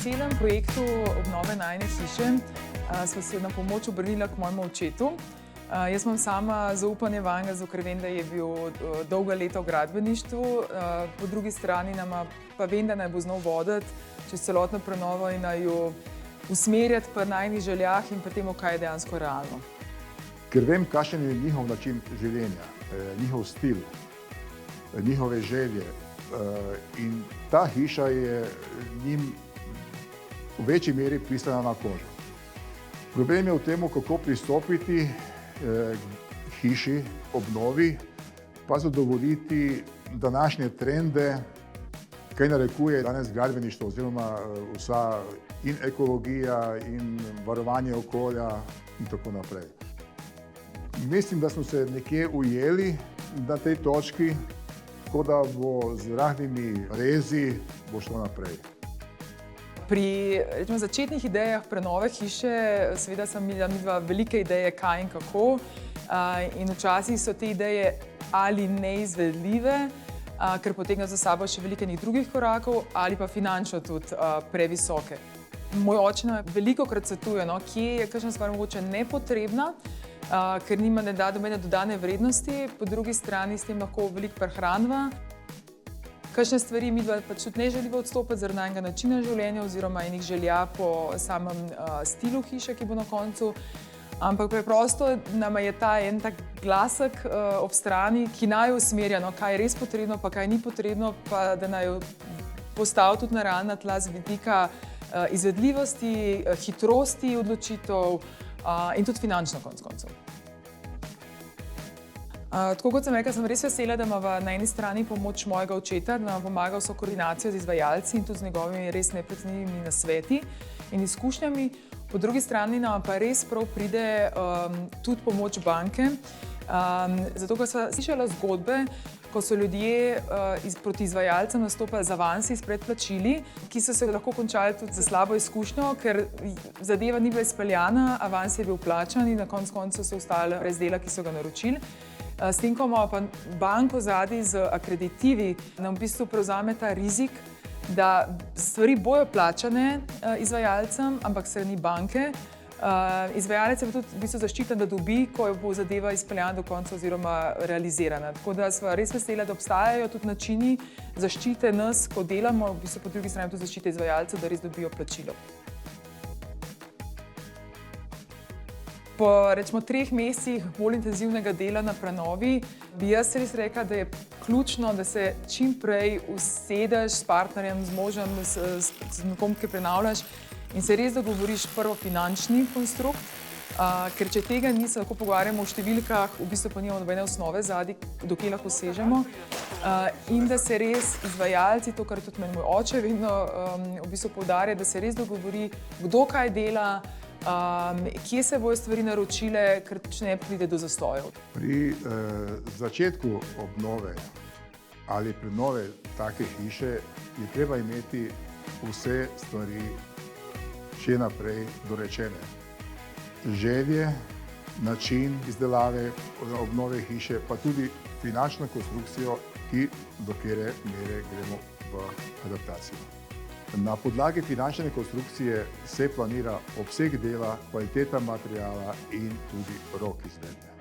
celem projektu obnove najine hiše sva se na pomoč obrnila k mojemu očetu. Jaz imam sama zaupanje vanj, zato ker vem, da je bil dolga leta v gradbeništvu. Po drugi strani pa vem, da naj bo znal voditi čez celotno prenovo in naj jo usmerjati pri najinih željah in pri tem, kaj je dejansko realno. Ker vem, kakšen je njihov način življenja, njihov stil, njihove želje. In ta hiša je njim v večji meri pristana na kožo. Problem je v tem, kako pristopiti hiši, obnovi, pa zadovoljiti današnje trende, kaj narekuje danes gradbeništvo oziroma vsa in ekologija in varovanje okolja in tako naprej. Mislim, da smo se nekje ujeli na tej točki, tako da bo z rahlimi rezi bo šlo naprej. Pri začetnih idejah prenove hiše seveda sem imela velike ideje, kaj in kako. In včasih so te ideje ali neizvedljive, ker potegnejo za sabo še veliko drugih korakov, ali pa finančno tudi previsoke. Moj oče nam velikokrat svetuje, kje je kakšna stvar mogoče nepotrebna, ker ne da nobene dodane vrednosti, po drugi strani s tem lahko veliko prihranva. Kakšne stvari midva pač tudi ne želiva odstopiti zaradi najinega načina življenja oziroma enih želja po samem stilu hiše, ki bo na koncu. Ampak preprosto nama je ta en tak glasek ob strani, ki naj usmerja, kaj je res potrebno, pa kaj ni potrebno, pa da naj postavi tudi na realna tla z vidika izvedljivosti, hitrosti odločitev in tudi finančno konec koncev. Tako kot sem rekla, sem res vesela, da imava na eni strani pomoč mojega očeta, da nam pomaga vso koordinacijo z izvajalci in tudi z njegovimi res neprecenljivimi nasveti in izkušnjami. Po drugi strani nam pa res prav pride tudi pomoč banke, zato ker sva slišala zgodbe, ko so ljudje proti izvajalcem nastopali z avansi, s predplačili, ki so se lahko končali tudi za slabo izkušnjo, ker zadeva ni bila izpeljana, avans je bil plačan in na koncu koncev so ostali brez dela, ki so ga naročili. S tem, ko imamo pa banko zadaj z akreditivi, nam v bistvu prevzame ta rizik, da stvari bojo plačane izvajalcem, ampak strani banke. Izvajalec je pa tudi v bistvu zaščiten, da dobi, ko bo zadeva izpeljana do konca oziroma realizirana. Tako da sva res vesela, da obstajajo tudi načini zaščite nas, ko delamo, v bistvu po drugi strani tudi zaščite izvajalcev, da res dobijo plačilo. Po recimo 3 mesecih bolj intenzivnega dela na prenovi bi jaz res rekla, da je ključno, da se čim prej usedeš s partnerjem, z možem, z nekom, ki prenavljaš in se res dogovoriš prvo finančni konstrukt, ker če tega ni, se lahko pogovarjamo o številkah, v bistvu pa nimamo nobene osnove zadaj, do kje lahko sežemo. In da se res izvajalci, to, kar tudi moj oče vedno v bistvu poudarja, da se res dogovori, kdo kaj dela, kje se bojo stvari naročile, ker ne pride do zastojev. Pri začetku obnove ali prenove take hiše je treba imeti vse stvari še naprej dorečene. Želje, način izdelave obnove hiše, pa tudi finančno konstrukcijo, do katere mere gremo v adaptacijo. Na podlagi finančne konstrukcije se planira obseg dela, kvaliteta materiala in tudi rok izvedbe.